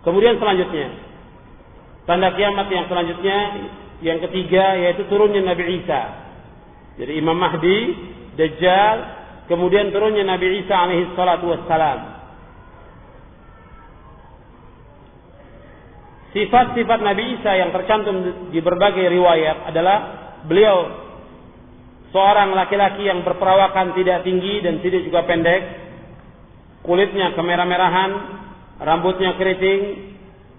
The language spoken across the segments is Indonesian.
Kemudian selanjutnya, tanda kiamat yang selanjutnya, yang ketiga, yaitu turunnya Nabi Isa. Jadi Imam Mahdi, Dajjal, kemudian turunnya Nabi Isa alaihi salatu wassalam. Sifat-sifat Nabi Isa yang tercantum di berbagai riwayat adalah beliau seorang laki-laki yang berperawakan tidak tinggi dan tidak juga pendek, kulitnya kemerah-merahan, rambutnya keriting,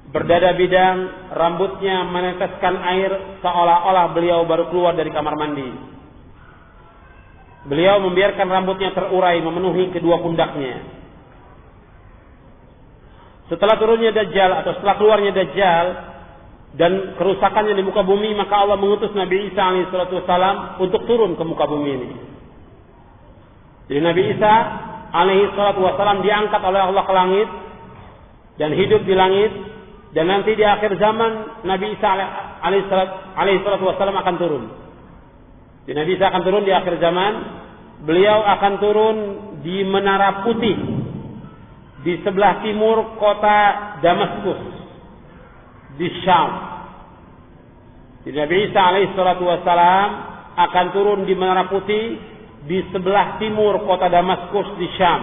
berdada bidang, rambutnya meneteskan air seolah-olah beliau baru keluar dari kamar mandi. Beliau membiarkan rambutnya terurai memenuhi kedua pundaknya. Setelah turunnya Dajjal atau setelah keluarnya Dajjal dan kerusakannya di muka bumi, maka Allah mengutus Nabi Isa alaihissalam untuk turun ke muka bumi ini. Jadi Nabi Isa alaihissalam diangkat oleh Allah ke langit dan hidup di langit, dan nanti di akhir zaman Nabi Isa alaihissalam akan turun. Jadi Nabi Isa akan turun di akhir zaman. Beliau akan turun di Menara Putih di sebelah timur kota Damaskus di Syam. Jadi Nabi Isa alaihissalam akan turun di Menara Putih di sebelah timur kota Damaskus di Syam.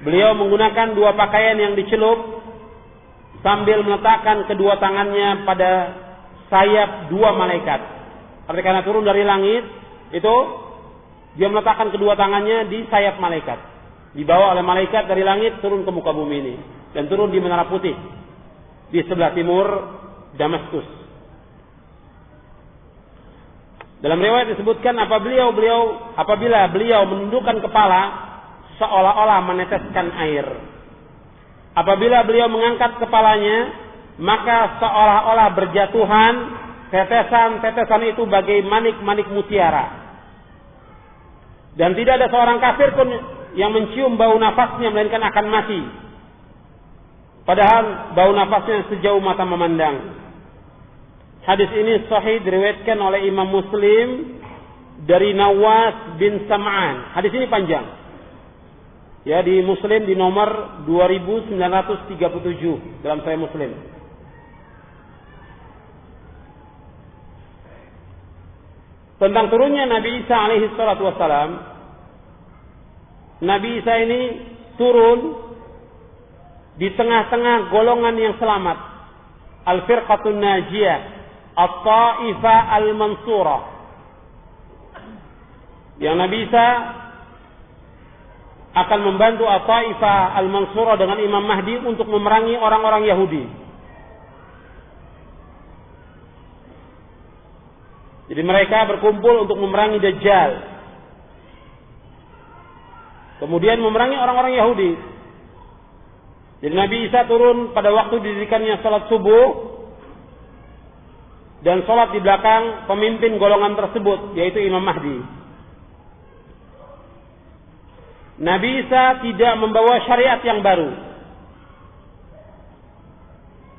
Beliau menggunakan dua pakaian yang dicelup sambil meletakkan kedua tangannya pada sayap dua malaikat. Artinya karena turun dari langit itu dia meletakkan kedua tangannya di sayap malaikat. Dibawa oleh malaikat dari langit turun ke muka bumi ini dan turun di Menara Putih di sebelah timur Damaskus. Dalam riwayat disebutkan apabila beliau menundukkan kepala seolah-olah meneteskan air. Apabila beliau mengangkat kepalanya, maka seolah-olah berjatuhan tetesan-tetesan itu bagai manik-manik mutiara. Dan tidak ada seorang kafir pun yang mencium bau nafasnya melainkan akan mati. Padahal bau nafasnya sejauh mata memandang. Hadis ini sahih diriwayatkan oleh Imam Muslim dari Nawas bin Sam'an. Hadis ini panjang. Ya, di Muslim di nomor 2937 dalam Sahih Muslim. Tentang turunnya Nabi Isa alaihi salatu wassalam, Nabi Isa ini turun di tengah-tengah golongan yang selamat, al-firqatun najiyah, at-ta'ifah al-mansurah. Yang Nabi Isa akan membantu at-ta'ifah al-mansurah dengan Imam Mahdi untuk memerangi orang-orang Yahudi. Jadi mereka berkumpul untuk memerangi Dajjal. Kemudian memerangi orang-orang Yahudi. Jadi Nabi Isa turun pada waktu didirikannya salat subuh dan salat di belakang pemimpin golongan tersebut, yaitu Imam Mahdi. Nabi Isa tidak membawa syariat yang baru.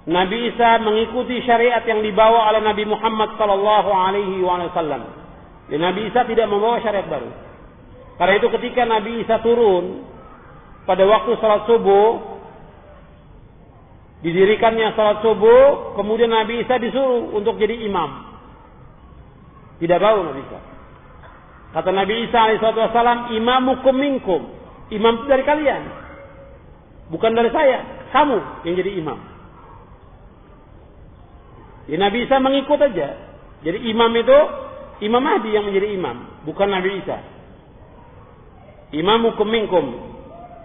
Nabi Isa mengikuti syariat yang dibawa oleh Nabi Muhammad sallallahu alaihi wasallam. Dan Nabi Isa tidak membawa syariat baru. Karena itu ketika Nabi Isa turun pada waktu salat subuh, didirikannya salat subuh, kemudian Nabi Isa disuruh untuk jadi imam. Tidak tahu Nabi Isa. Kata Nabi Isa alaihi wasallam, imamukum minkum. Imam dari kalian. Bukan dari saya, kamu yang jadi imam. Ya, Nabi Isa mengikut aja. Jadi imam itu Imam Mahdi yang menjadi imam, bukan Nabi Isa. Imamukum minkum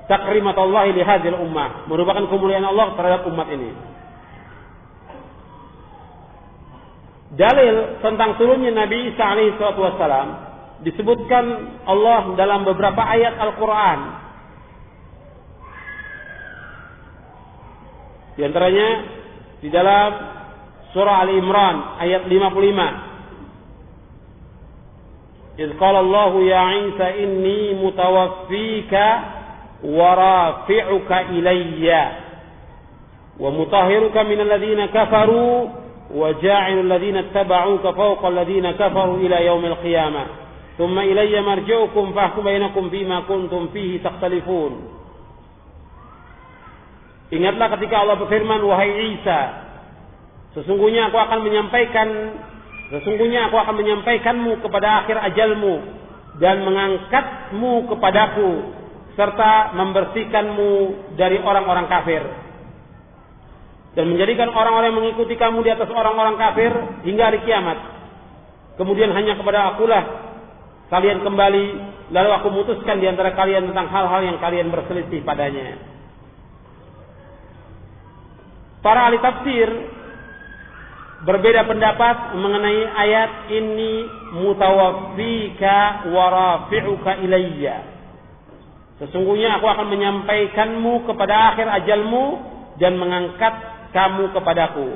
takrimatullahi li hadzal ummah, merupakan kemuliaan Allah terhadap umat ini. Dalil tentang turunnya Nabi Isa alaihi salatu wassalam disebutkan Allah dalam beberapa ayat Al-Qur'an. Di antaranya di dalam Surah Al-Imran ayat 55. Idz qala Allah ya Isa inni mutawaffika wa rafi'uka ilayya wa mutahhiruka minal ladzina kafaru wa ja'ilul ladzina ittaba'uka fawqa alladzina kafaru ila yaumil qiyamah. Tsumma ilayya marji'ukum fahkum bainakum bima kuntum fihi takhtalifun. Ingatlah ketika Allah berfirman, wahai Isa, sesungguhnya aku akan menyampaikanmu kepada akhir ajalmu dan mengangkatmu kepadaku serta membersihkanmu dari orang-orang kafir dan menjadikan orang-orang yang mengikuti kamu di atas orang-orang kafir hingga hari kiamat. Kemudian hanya kepada akulah kalian kembali, lalu aku memutuskan di antara kalian tentang hal-hal yang kalian berselisih padanya. Para ahli tafsir berbeda pendapat mengenai ayat ini, mutawaffika wa rafi'uka ilayya. Sesungguhnya aku akan menyampaikanmu kepada akhir ajalmu dan mengangkat kamu kepadaku.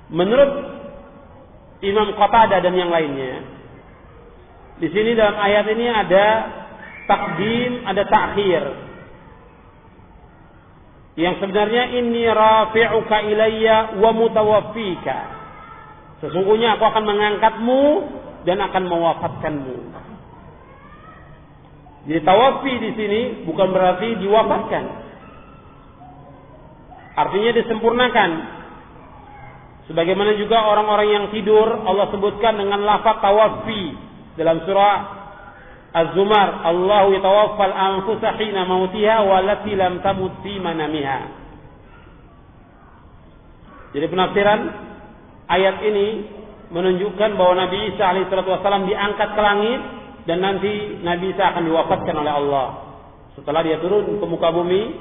Menurut Imam Qatadah dan yang lainnya, di sini dalam ayat ini ada takdim, ada takhir. Yang sebenarnya inni rafi'uka ilayya wa mutawaffika. Sesungguhnya aku akan mengangkatmu dan akan mewafatkanmu. Jadi tawaffi di sini bukan berarti diwafatkan. Artinya disempurnakan. Sebagaimana juga orang-orang yang tidur Allah sebutkan dengan lafaz tawaffi dalam surah Az-Zumar, Allahu yatawaffal anfusa hina mautiha wallati lam tamut fi manamiha. Jadi penafsiran ayat ini menunjukkan bahwa Nabi Isa alaihissalam diangkat ke langit dan nanti Nabi Isa akan diwafatkan oleh Allah setelah dia turun ke muka bumi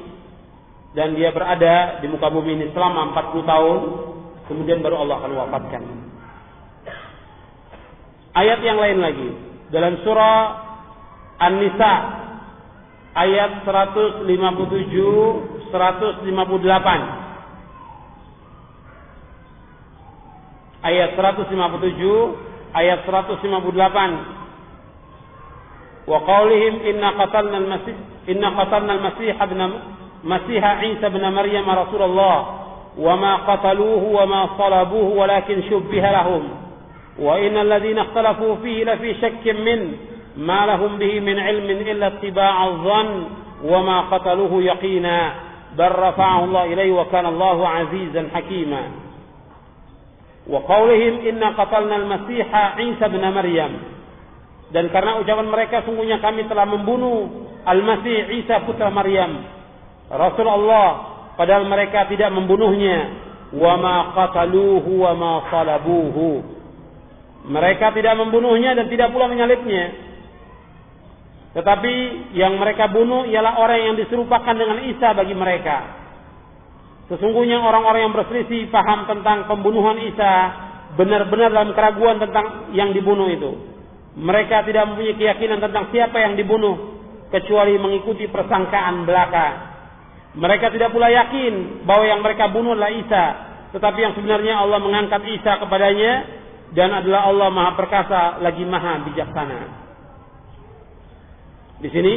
dan dia berada di muka bumi ini selama 40 tahun, kemudian baru Allah akan wafatkan. Ayat yang lain lagi dalam surah An-Nisa ayat 157 158. Ayat 157 ayat 158. Wa qaulihim inna qatalna al-masih Isa ibn Maryam Rasulullah wa ma qataluhu wa ma salabuhu walakin shubbiha lahum wa innal ladzina ikhtalafu fihi la fi shakkin min ما لهم به من علم إلا اتباع الظن وما قتلوه يقينا بل رفعه الله إليه وكان الله عزيزا حكيما وقولهم إنا قتلنا المسيح عيسى بن مريم. Dan karena ucapan mereka sungguhnya kami telah membunuh Al-Masih Isa putra Maryam Rasulullah, padahal mereka tidak membunuhnya. Wa ma qataluhu wa ma salabuhu. Mereka tidak membunuhnya dan tidak pula menyalibnya. Tetapi yang mereka bunuh ialah orang yang diserupakan dengan Isa bagi mereka. Sesungguhnya orang-orang yang berselisih paham tentang pembunuhan Isa benar-benar dalam keraguan tentang yang dibunuh itu. Mereka tidak mempunyai keyakinan tentang siapa yang dibunuh kecuali mengikuti persangkaan belaka. Mereka tidak pula yakin bahwa yang mereka bunuh adalah Isa, tetapi yang sebenarnya Allah mengangkat Isa kepadanya dan adalah Allah Maha Perkasa lagi Maha Bijaksana. Di sini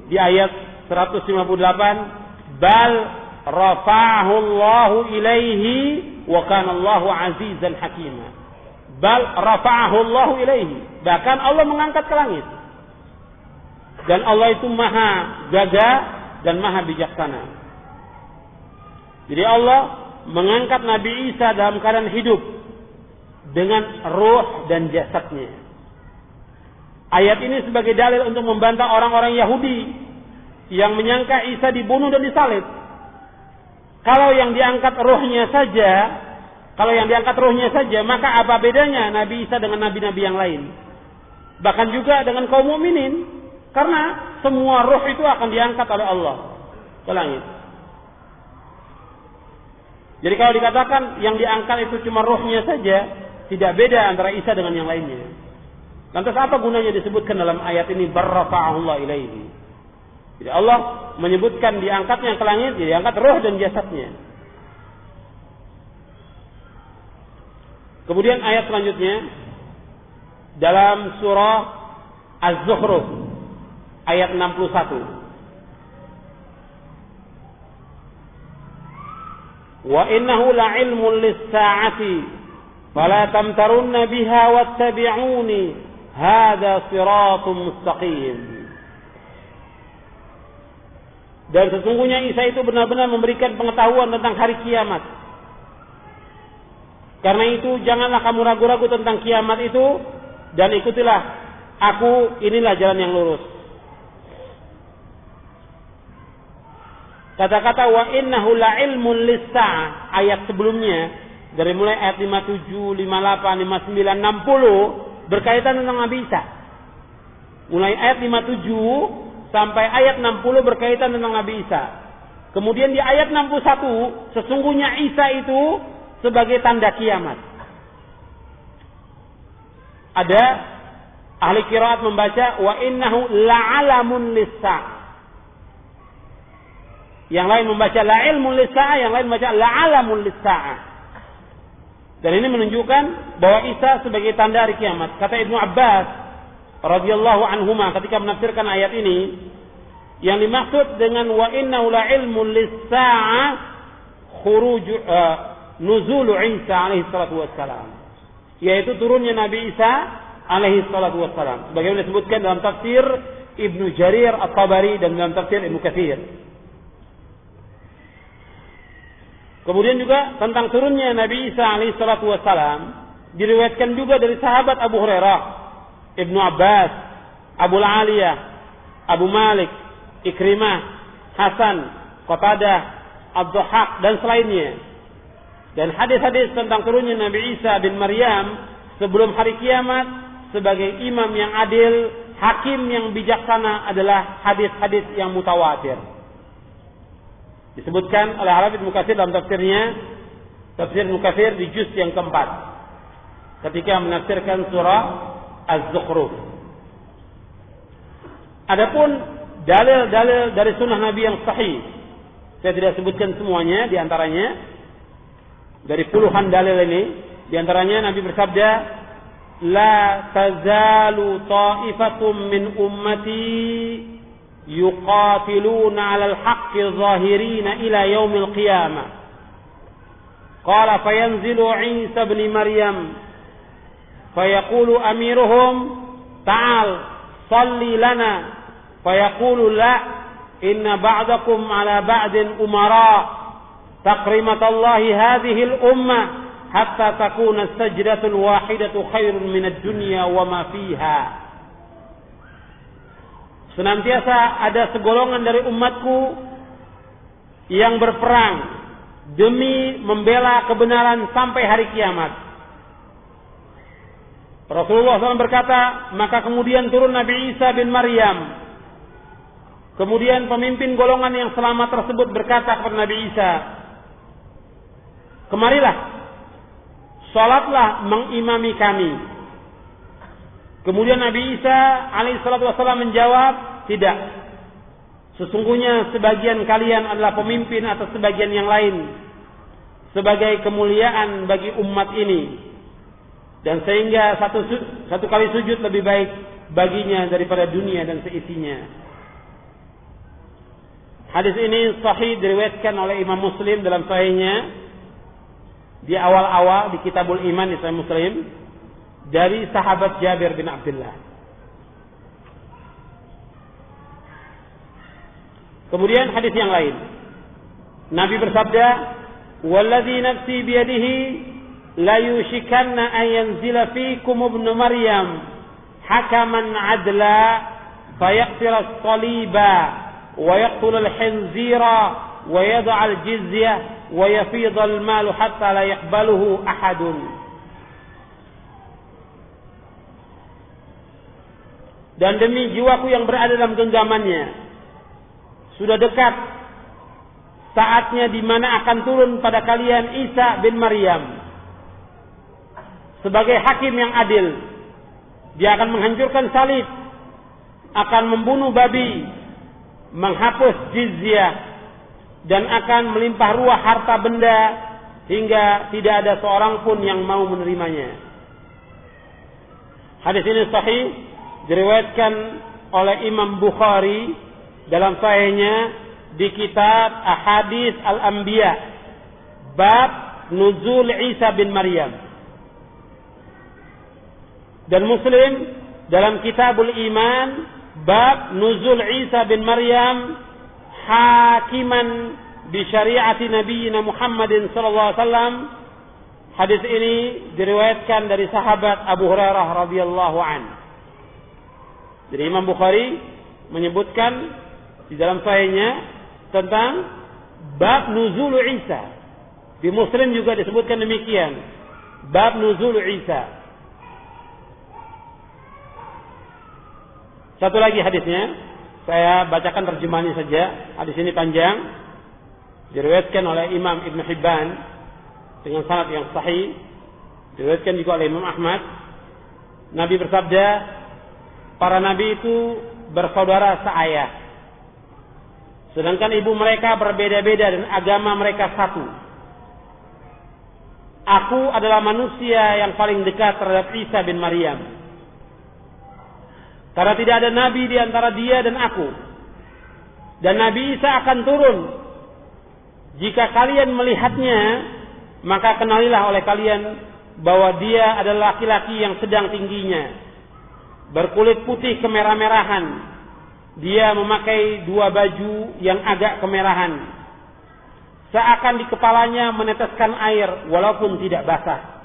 di ayat 158, bal rafa'ahu Allahu ilaihi wa kana Allahu azizan hakima. Bal rafa'ahu Allahu ilaihi, bahkan Allah mengangkat ke langit. Dan Allah itu Maha Gagah dan Maha Bijaksana. Jadi Allah mengangkat Nabi Isa dalam keadaan hidup dengan ruh dan jasadnya. Ayat ini sebagai dalil untuk membantah orang-orang Yahudi yang menyangka Isa dibunuh dan disalib. Kalau yang diangkat rohnya saja, maka apa bedanya Nabi Isa dengan nabi-nabi yang lain? Bahkan juga dengan kaum mukminin, karena semua roh itu akan diangkat oleh Allah ke langit. Jadi kalau dikatakan yang diangkat itu cuma rohnya saja, tidak beda antara Isa dengan yang lainnya. Lantas apa gunanya disebutkan dalam ayat ini barrafa'ahu Allah ilaihi? Jadi Allah menyebutkan diangkatnya ke langit, jadi diangkat roh dan jasadnya. Kemudian ayat selanjutnya dalam surah Az-Zukhruf ayat 61. Wa innahu la'ilmun lis-sa'ati fala tamtarunna biha wattabi'uni hadza siratun mustaqim. Dan sesungguhnya Isa itu benar-benar memberikan pengetahuan tentang hari kiamat. Karena itu janganlah kamu ragu-ragu tentang kiamat itu, dan ikutilah aku, inilah jalan yang lurus. Kata-kata wa innahu la ilmun lis-sa'ah, ayat sebelumnya dari mulai ayat 57, 58, 59, 60 berkaitan tentang Nabi Isa. Mulai ayat 57 sampai ayat 60 berkaitan tentang Nabi Isa. Kemudian di ayat 61 sesungguhnya Isa itu sebagai tanda kiamat. Ada ahli qiraat membaca wa innahu la'alamun lis-sa'ah. Yang lain membaca la ilmun lis-sa'ah, yang lain membaca la'alamun lis-sa'ah. Dan ini menunjukkan bahwa Isa sebagai tanda hari kiamat. Kata Ibnu Abbas radhiyallahu anhuma ketika menafsirkan ayat ini, yang dimaksud dengan wa innahu la ilmun lis-sa'ah nuzulu Isa alaihi salatu wassalam, yaitu turunnya Nabi Isa alaihi salatu wassalam, sebagaimana disebutkan dalam tafsir Ibnu Jarir At-Tabari dan dalam tafsir Ibnu Katsir. Kemudian juga tentang turunnya Nabi Isa alaihi salatu wassalam diriwayatkan juga dari sahabat Abu Hurairah, Ibnu Abbas, Abu Aliyah, Abu Malik, Ikrimah, Hasan, Qatadah, Ad-Dhahhak dan selainnya. Dan hadis-hadis tentang turunnya Nabi Isa bin Maryam sebelum hari kiamat sebagai imam yang adil, hakim yang bijaksana adalah hadis-hadis yang mutawatir. Disebutkan oleh Al-Hafidz Ibnu Katsir dalam tafsirnya, tafsir Ibnu Katsir di juz yang keempat, ketika menafsirkan surah Az-Zukhruf. Adapun dalil-dalil dari sunnah Nabi yang sahih, saya tidak sebutkan semuanya, di antaranya dari puluhan dalil ini, di antaranya Nabi bersabda, la tazalu ta'ifatum min ummati yuqatiluna 'alal haqqi zahirina ila yaumil qiyamah. Qala fayanzilu Isa ibn Maryam fayaqulu amiruhum ta'al salli lana fayaqulu la inna ba'dakum 'ala ba'din umara taqrimatallahi hadhihi al-ummah hatta takuna as-sajdatul wahidatu khairun minad dunya wa ma fiha. Senantiasa ada segolongan dari umatku yang berperang demi membela kebenaran sampai hari kiamat. Rasulullah SAW berkata, maka kemudian turun Nabi Isa bin Maryam. Kemudian pemimpin golongan yang selamat tersebut berkata kepada Nabi Isa, kemarilah, salatlah mengimami kami. Kemudian Nabi Isa alaihissalatu wassalam menjawab, tidak. Sesungguhnya sebagian kalian adalah pemimpin atas sebagian yang lain, sebagai kemuliaan bagi umat ini. Dan sehingga satu kali sujud lebih baik baginya daripada dunia dan seisinya. Hadis ini sahih diriwayatkan oleh Imam Muslim dalam sahihnya di awal-awal di Kitabul Iman di Sahih Muslim dari sahabat Jabir bin Abdullah. Kemudian hadis yang lain, Nabi bersabda, "Wallazi nafsi biyadihi la yushikanna an yanzila fikum ibnu Maryam hakaman adla fayaqtira as-saliba wa yaqtul al-khinzira wa yad'a al-jizya wa yafidha al-mal hatta la yaqbaluhu ahadun." Dan demi jiwaku yang berada dalam genggamannya, sudah dekat saatnya di mana akan turun pada kalian Isa bin Maryam sebagai hakim yang adil. Dia akan menghancurkan salib, akan membunuh babi, menghapus jizyah, dan akan melimpah ruah harta benda hingga tidak ada seorang pun yang mau menerimanya. Hadis ini sahih diriwayatkan oleh Imam Bukhari dalam sahihnya di kitab Ahadits Al-Anbiya bab Nuzul Isa bin Maryam, dan Muslim dalam Kitabul Iman bab Nuzul Isa bin Maryam hakiman bi syariati nabiyina Muhammadin sallallahu alaihi wasallam. Hadis ini diriwayatkan dari sahabat Abu Hurairah radhiyallahu an. Jadi Imam Bukhari menyebutkan di dalam sahihnya tentang bab nuzul Isa. Di Muslim juga disebutkan demikian. Bab nuzul Isa. Satu lagi hadisnya, saya bacakan terjemahannya saja. Hadis ini panjang. Diriwayatkan oleh Imam Ibn Hibban dengan sanad yang sahih. Diriwayatkan juga oleh Imam Ahmad. Nabi bersabda, para nabi itu bersaudara seayah. Sedangkan ibu mereka berbeda-beda dan agama mereka satu. Aku adalah manusia yang paling dekat terhadap Isa bin Maryam. Karena tidak ada nabi di antara dia dan aku. Dan Nabi Isa akan turun. Jika kalian melihatnya, maka kenalilah oleh kalian bahwa dia adalah laki-laki yang sedang tingginya, berkulit putih kemerah-merahan. Dia memakai dua baju yang agak kemerahan. Seakan di kepalanya meneteskan air walaupun tidak basah.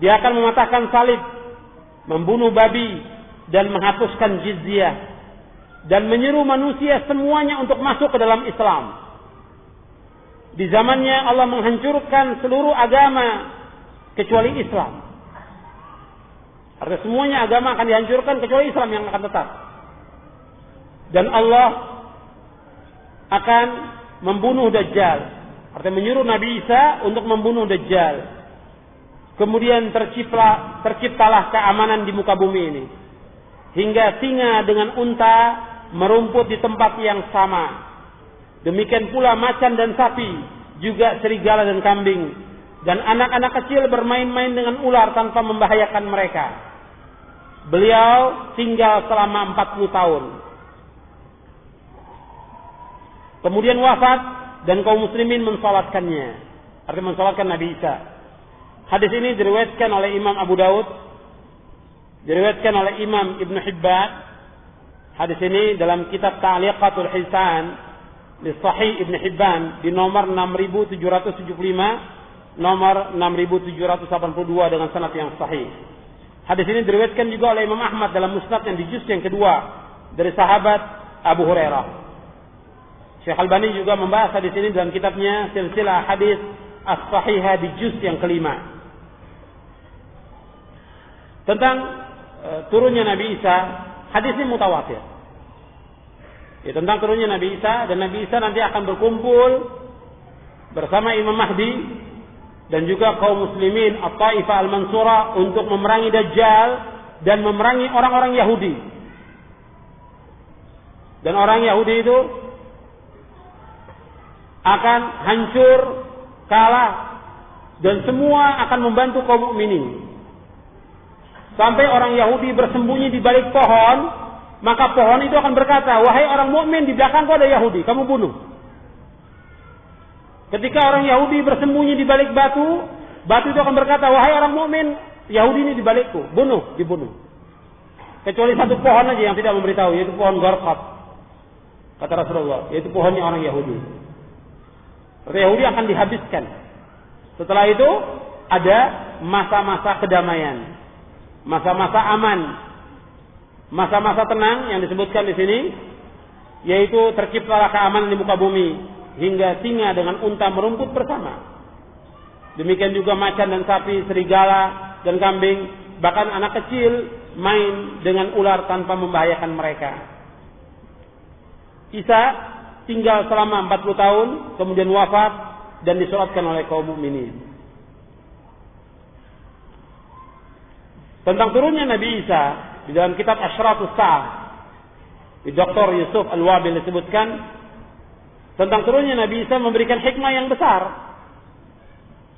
Dia akan mematahkan salib, membunuh babi, dan menghapuskan jizyah, dan menyeru manusia semuanya untuk masuk ke dalam Islam. Di zamannya Allah menghancurkan seluruh agama kecuali Islam. Artinya semuanya agama akan dihancurkan kecuali Islam yang akan tetap. Dan Allah akan membunuh Dajjal. Artinya menyuruh Nabi Isa untuk membunuh Dajjal. Kemudian terciptalah keamanan di muka bumi ini. Hingga singa dengan unta merumput di tempat yang sama. Demikian pula macan dan sapi, juga serigala dan kambing. Dan anak-anak kecil bermain-main dengan ular tanpa membahayakan mereka. Beliau tinggal selama 40 tahun. Kemudian wafat dan kaum muslimin mensalatkannya. Artinya mensalatkan Nabi Isa. Hadis ini diriwayatkan oleh Imam Abu Daud, diriwayatkan oleh Imam Ibn Hibban. Hadis ini dalam kitab Ta'liqatul Hisan di Sahih Ibn Hibban di nomor 6775, nomor 6782 dengan sanad yang sahih. Hadis ini diriwayatkan juga oleh Imam Ahmad dalam Musnad yang di juz yang kedua dari sahabat Abu Hurairah. Syekh Albani juga membahas hadis ini dalam kitabnya Silsilah Hadis As-Sahihah di juz yang kelima. Tentang turunnya Nabi Isa, hadis ini mutawatir. Ya, tentang turunnya Nabi Isa, dan Nabi Isa nanti akan berkumpul bersama Imam Mahdi dan juga kaum muslimin At-Taifah Al-Mansurah untuk memerangi Dajjal dan memerangi orang-orang Yahudi. Dan orang Yahudi itu akan hancur, kalah, dan semua akan membantu kaum mukminin. Sampai orang Yahudi bersembunyi di balik pohon, maka pohon itu akan berkata, wahai orang mukmin, di belakangku ada Yahudi, kamu bunuh. Ketika orang Yahudi bersembunyi di balik batu, batu itu akan berkata, wahai orang mukmin, Yahudi ini di balikku, bunuh, dibunuh. Kecuali satu pohon aja yang tidak memberitahu, yaitu pohon Gharqad. Kata Rasulullah, yaitu pohonnya orang Yahudi. Orang Yahudi akan dihabiskan. Setelah itu ada masa-masa kedamaian, masa-masa aman, masa-masa tenang yang disebutkan di sini, yaitu terciptalah keamanan di muka bumi hingga singa dengan unta merumput bersama. Demikian juga macan dan sapi, serigala dan kambing, bahkan anak kecil main dengan ular tanpa membahayakan mereka. Isa tinggal selama 40 tahun, kemudian wafat dan disolatkan oleh kaum mukminin. Tentang turunnya Nabi Isa di dalam kitab Asyratus Sa'ah, di Dr. Yusuf Al-Wabil disebutkan tentang turunnya Nabi Isa memberikan hikmah yang besar.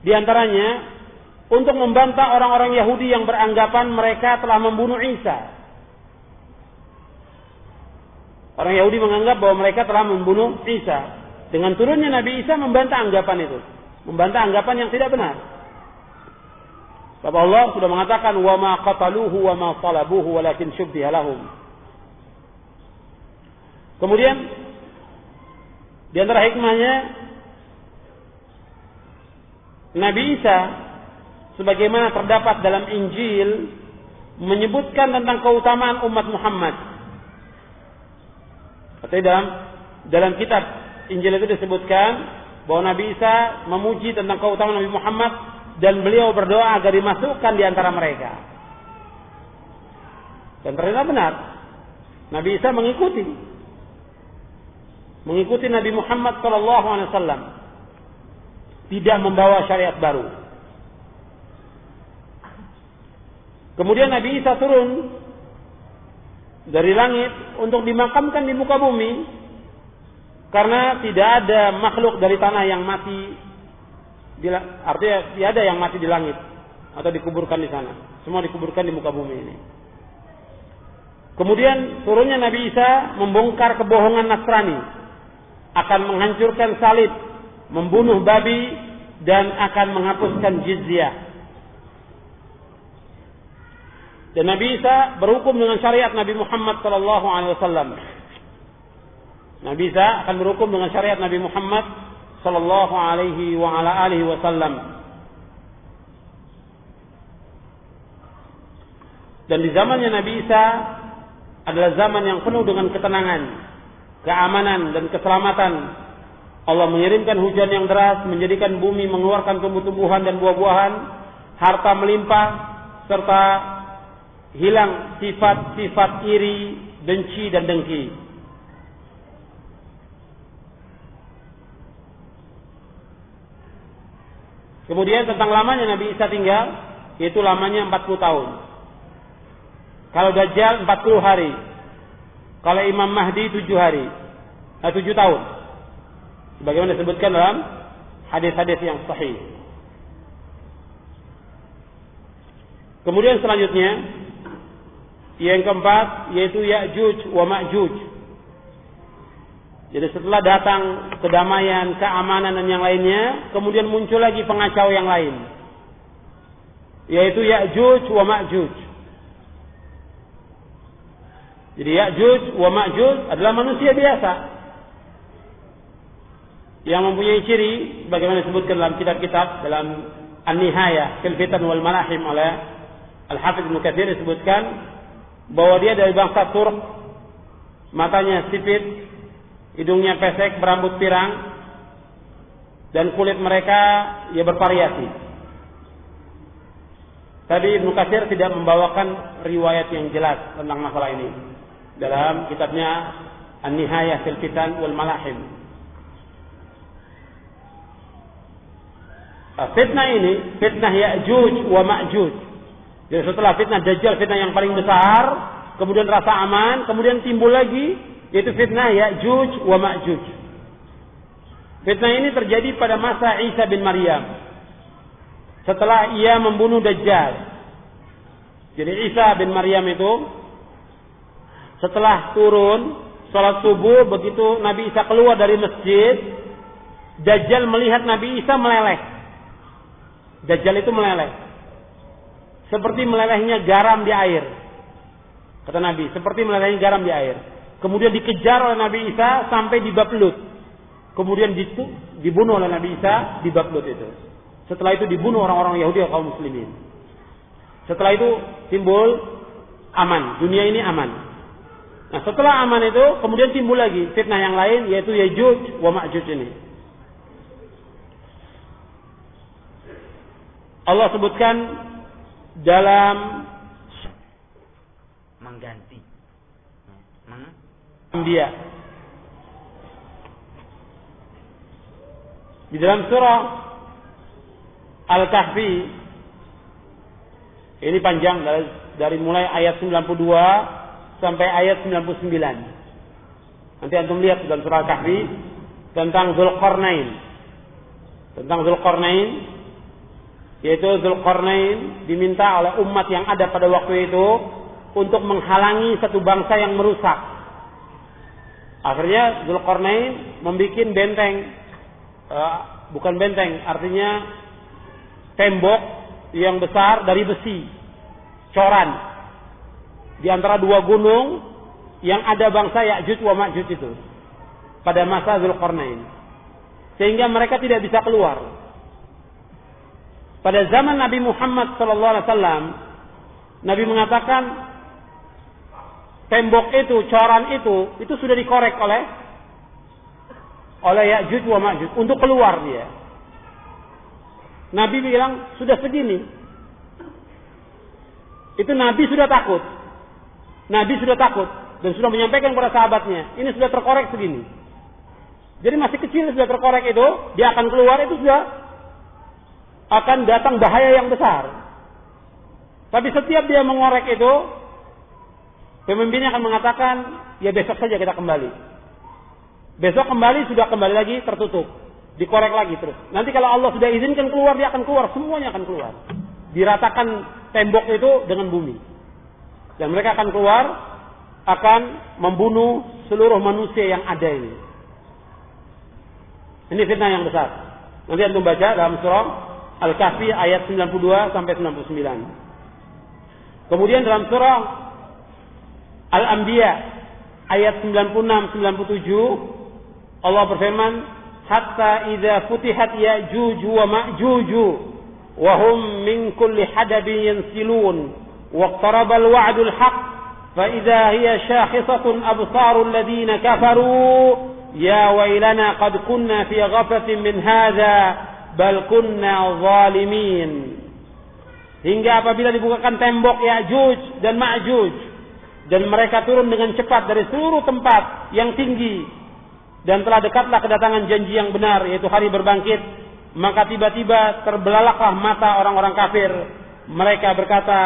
Di antaranya untuk membantah orang-orang Yahudi yang beranggapan mereka telah membunuh Isa. Orang Yahudi menganggap bahwa mereka telah membunuh Isa. Dengan turunnya Nabi Isa membantah anggapan itu, membantah anggapan yang tidak benar. Sebab Allah sudah mengatakan wa ma qataluhu wa ma salabuhu walakin syubbiha lahum. Kemudian Di antara hikmahnya, Nabi Isa sebagaimana terdapat dalam Injil menyebutkan tentang keutamaan umat Muhammad. Artinya dalam kitab Injil itu disebutkan bahwa Nabi Isa memuji tentang keutamaan Nabi Muhammad dan beliau berdoa agar dimasukkan di antara mereka. Dan ternyata benar. Nabi Isa mengikuti Nabi Muhammad SAW, tidak membawa syariat baru. Kemudian Nabi Isa turun dari langit untuk dimakamkan di muka bumi, karena tidak ada makhluk dari tanah yang mati, artinya tidak ada yang mati di langit atau dikuburkan di sana. Semua dikuburkan di muka bumi ini. Kemudian turunnya Nabi Isa membongkar kebohongan Nasrani, akan menghancurkan salib, membunuh babi, dan akan menghapuskan jizyah. Dan Nabi Isa berhukum dengan syariat Nabi Muhammad SAW. Nabi Isa akan berhukum dengan syariat Nabi Muhammad SAW. Dan di zamannya Nabi Isa adalah zaman yang penuh dengan ketenangan, keamanan, dan keselamatan. Allah mengirimkan hujan yang deras, menjadikan bumi mengeluarkan tumbuh-tumbuhan dan buah-buahan, harta melimpah, serta hilang sifat-sifat iri, benci, dan dengki. Kemudian tentang lamanya Nabi Isa tinggal, yaitu lamanya 40 tahun. Kalau Dajjal 40 hari. Kalau Imam Mahdi 7 hari. 7 tahun. Sebagaimana disebutkan dalam hadis-hadis yang sahih. Kemudian selanjutnya, yang keempat, yaitu Ya'juj wa Ma'juj. Jadi setelah datang kedamaian, keamanan, dan yang lainnya, kemudian muncul lagi pengacau yang lain, yaitu Ya'juj wa Ma'juj. Jadi Ya'juj wa Ma'juj adalah manusia biasa yang mempunyai ciri bagaimana disebutkan dalam kitab-kitab, dalam An-Nihayah fil Fitan wal Malahim oleh Al-Hafidz Ibnu Katsir disebutkan bahwa dia dari bangsa Turk, matanya sipit, hidungnya pesek, berambut pirang, dan kulit mereka ya bervariasi. Tadi Ibnu Katsir tidak membawakan riwayat yang jelas tentang masalah ini dalam kitabnya An-Nihayah fil Fitan wal Malahim. Fitnah ini, fitnah Ya'juj wa Ma'juj. Jadi setelah fitnah Dajjal, fitnah yang paling besar, kemudian rasa aman, kemudian timbul lagi, yaitu fitnah Ya'juj wa Ma'juj. Fitnah ini terjadi pada masa Isa bin Maryam, setelah ia membunuh Dajjal. Jadi Isa bin Maryam itu setelah turun salat subuh, begitu Nabi Isa keluar dari masjid, Dajjal melihat Nabi Isa meleleh. Dajjal itu meleleh seperti melelehnya garam di air. Kata Nabi, seperti melelehnya garam di air. Kemudian dikejar oleh Nabi Isa sampai di bab Lut. Kemudian dibunuh oleh Nabi Isa di bab Lut itu. Setelah itu dibunuh orang-orang Yahudi atau kaum muslimin. Setelah itu timbul aman, dunia ini aman. Nah, setelah aman itu kemudian timbul lagi fitnah yang lain, yaitu Ya'juj wa Ma'juj ini. Allah sebutkan dalam mengganti Anbiya. Di dalam surah Al-Kahfi, ini panjang dari mulai ayat 92 sampai ayat 99. Nanti antum lihat dalam surah Al-Kahfi tentang Dzulqarnain. Yaitu Dzulqarnain diminta oleh umat yang ada pada waktu itu untuk menghalangi satu bangsa yang merusak. Akhirnya Dzulqarnain membuat benteng, bukan benteng, artinya tembok yang besar dari besi, coran, di antara dua gunung yang ada bangsa Ya'juj wa Ma'juj itu. pada masa Dzulqarnain, sehingga mereka tidak bisa keluar. Pada zaman Nabi Muhammad SAW, Nabi mengatakan tembok itu, coran itu sudah dikorek oleh Ya'juj wa Ma'juj untuk keluar dia. Nabi bilang sudah segini. Itu Nabi sudah takut. Nabi sudah takut dan sudah menyampaikan kepada sahabatnya, ini sudah terkorek segini. Jadi masih kecil sudah terkorek itu, dia akan keluar, itu sudah akan datang bahaya yang besar. Tapi setiap dia mengorek itu, pemimpinnya akan mengatakan, ya besok saja kita kembali. Besok kembali, sudah kembali lagi tertutup. Dikorek lagi terus. Nanti kalau Allah sudah izinkan keluar, dia akan keluar. Semuanya akan keluar. Diratakan tembok itu dengan bumi. Dan mereka akan keluar, akan membunuh seluruh manusia yang ada ini. Ini fitnah yang besar. Nanti antum baca dalam surah Al-Kahfi ayat 92 sampai 99. Kemudian dalam surah Al-Anbiya ayat 96-97 Allah berfirman, hatta idza futihat Ya'juj wa Ma'juj wa hum min kulli hadabin yansilun waqtaraba al-wa'dul haqq fa idza hiya shakhisatun absarul ladina kafaru ya wailana qad kunna fi ghaflatin min hadza bal kunna zalimin. Hingga apabila dibukakan tembok Ya'juj dan Ma'juj dan mereka turun dengan cepat dari seluruh tempat yang tinggi dan telah dekatlah kedatangan janji yang benar, yaitu hari berbangkit, maka tiba-tiba terbelalaklah mata orang-orang kafir. Mereka berkata,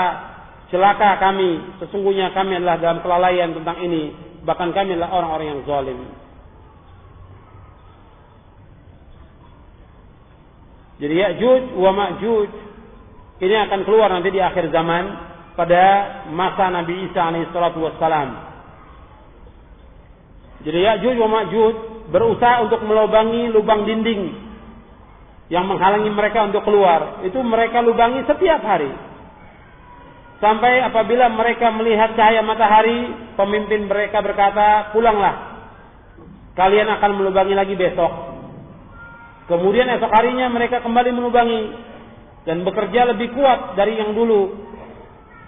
celaka kami, sesungguhnya kami adalah dalam kelalaian tentang ini, bahkan kami adalah orang-orang yang zalim. Jadi Ya'juj wa Ma'juj ini akan keluar nanti di akhir zaman pada masa Nabi Isa alaihissalatu wassalam. Jadi Ya'juj wa Ma'juj berusaha untuk melubangi lubang dinding yang menghalangi mereka untuk keluar. Itu mereka lubangi setiap hari. Sampai apabila mereka melihat cahaya matahari, pemimpin mereka berkata, pulanglah. Kalian akan melubangi lagi besok. Kemudian esok harinya mereka kembali melubangi dan bekerja lebih kuat dari yang dulu.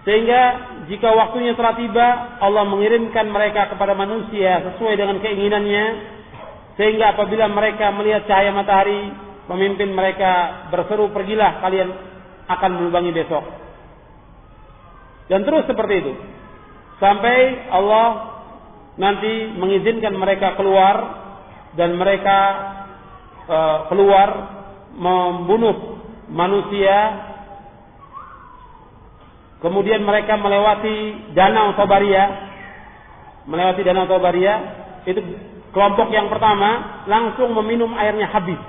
Sehingga jika waktunya telah tiba, Allah mengirimkan mereka kepada manusia sesuai dengan keinginannya. Sehingga apabila mereka melihat cahaya matahari, pemimpin mereka berseru, pergilah, kalian akan melubangi besok. Dan terus seperti itu. Sampai Allah nanti mengizinkan mereka keluar. Dan mereka keluar membunuh manusia. Kemudian mereka melewati Danau Tobaria. Itu kelompok yang pertama langsung meminum airnya habis.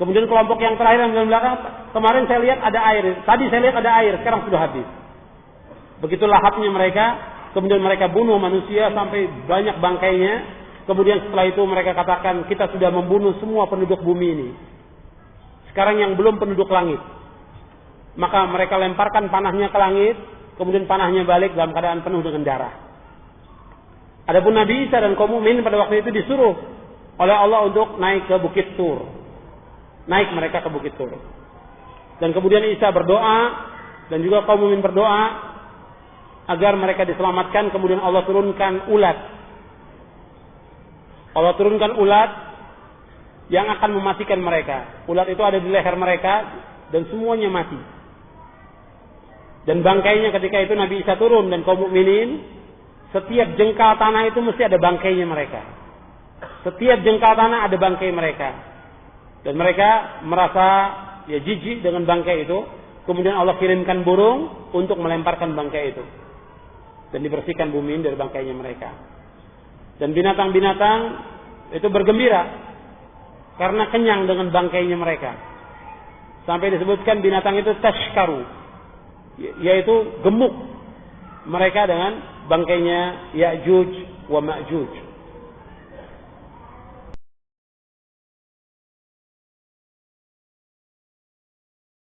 Kemudian kelompok yang terakhir yang belakang, kemarin saya lihat ada air. Tadi saya lihat ada air, sekarang sudah habis. Begitu lahapnya mereka. Kemudian mereka bunuh manusia sampai banyak bangkainya. Kemudian setelah itu mereka katakan, kita sudah membunuh semua penduduk bumi ini. Sekarang yang belum penduduk langit. Maka mereka lemparkan panahnya ke langit, kemudian panahnya balik dalam keadaan penuh dengan darah. Adapun Nabi Isa dan kaum mukminin pada waktu itu disuruh oleh Allah untuk naik ke Bukit Tur. Naik mereka ke Bukit Tur. Dan kemudian Isa berdoa dan juga kaum mukminin berdoa agar mereka diselamatkan. Kemudian Allah turunkan ulat. Allah turunkan ulat yang akan mematikan mereka. Ulat itu ada di leher mereka dan semuanya mati. Dan bangkainya ketika itu Nabi Isa turun dan kaum mukminin, setiap jengkal tanah itu mesti ada bangkainya mereka. Setiap jengkal tanah ada bangkai mereka. Dan mereka merasa jijik dengan bangkai itu. Kemudian Allah kirimkan burung untuk melemparkan bangkai itu. Dan dibersihkan bumi dari bangkainya mereka. Dan binatang-binatang itu bergembira karena kenyang dengan bangkainya mereka. Sampai disebutkan binatang itu tashkaru, yaitu gemuk mereka dengan bangkainya Ya'juj wa Ma'juj.